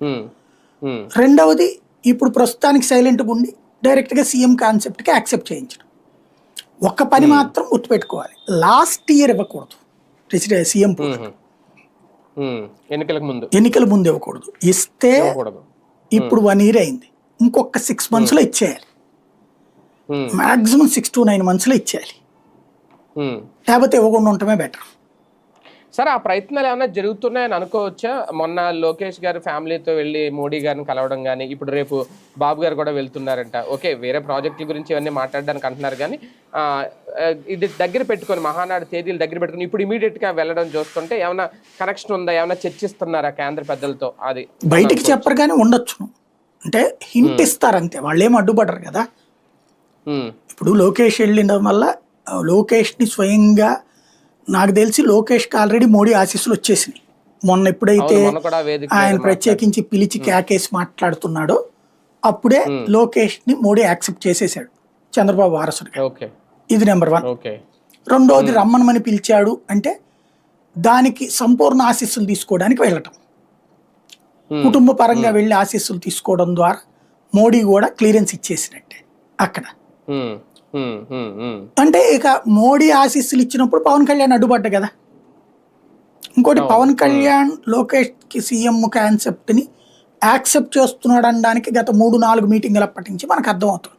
ఉమ్, ఉమ్, రెండవది ఇప్పుడు ప్రస్తుతానికి సైలెంట్గా ఉండి డైరెక్ట్గా సీఎం కాన్సెప్ట్కి యాక్సెప్ట్ చేయించడం. ఒక్క పని ఉమ్, మాత్రం గుర్తుపెట్టుకోవాలి, లాస్ట్ ఇయర్ ఇవ్వకూడదు సీఎం ఉమ్, పోస్ట్. ఉమ్. ఎన్నికలకు ముందు ఎన్నికల ముందు ఇవ్వకూడదు. ఇస్తే ఇవ్వకూడదు. ఉమ్, ఇప్పుడు 1 year అయింది, ఇంకొక 6 monthsలో ఇచ్చేయాలి. ఉమ్, మాక్సిమం 6 to 9 monthsలో ఇచ్చేయాలి, ఉమ్. లేకపోతే ఇవ్వకుండా ఉండటమే బెటర్. సరే, ఆ ప్రయత్నాలు ఏమైనా జరుగుతున్నాయని అనుకోవచ్చా? మొన్న లోకేష్ గారు ఫ్యామిలీతో వెళ్ళి మోడీ గారిని కలవడం కానీ, ఇప్పుడు రేపు బాబు గారు కూడా వెళ్తున్నారంట. ఓకే, వేరే ప్రాజెక్టుల గురించి ఇవన్నీ మాట్లాడడానికి అంటున్నారు కానీ ఆ, ఇది దగ్గర పెట్టుకొని, మహానాడు తేదీలు దగ్గర పెట్టుకొని ఇప్పుడు ఇమీడియట్గా వెళ్ళడం చూస్తుంటే ఏమైనా కనెక్షన్ ఉందా? ఏమైనా చర్చిస్తున్నారా కేంద్ర పెద్దలతో? అది బయటికి చెప్పరు కానీ ఉండొచ్చు, అంటే హింట్ ఇస్తారంతే, వాళ్ళు ఏం అడ్డుపడరు కదా. ఇప్పుడు లోకేష్ వెళ్ళడం వల్ల లోకేష్ని స్వయంగా, నాకు తెలిసి లోకేష్కి ఆల్రెడీ మోడీ ఆశీస్సులు వచ్చేసినాయి. మొన్న ఎప్పుడైతే ఆయన ప్రత్యేకించి పిలిచి క్యాకేసి మాట్లాడుతున్నాడో అప్పుడే లోకేష్ని మోడీ యాక్సెప్ట్ చేసేసాడు చంద్రబాబు వారసుడిగా. ఇది నెంబర్ 1. రెండోది, రమ్మనమని పిలిచాడు అంటే దానికి సంపూర్ణ ఆశీస్సులు తీసుకోవడానికి వెళ్ళటం, కుటుంబ పరంగా వెళ్ళి ఆశీస్సులు తీసుకోవడం ద్వారా మోడీ కూడా క్లియరెన్స్ ఇచ్చేసినట్టే అక్కడ. అంటే ఇక మోడీ ఆశీస్సులు ఇచ్చినప్పుడు పవన్ కళ్యాణ్ అడ్డుపడ్డ కదా. ఇంకోటి, పవన్ కళ్యాణ్ లోకేష్ కి సీఎం కాన్సెప్ట్ ని యాక్సెప్ట్ చేస్తున్నాడు అనడానికి గత 3-4 మీటింగులు అప్పటి నుంచి మనకు అర్థమవుతుంది.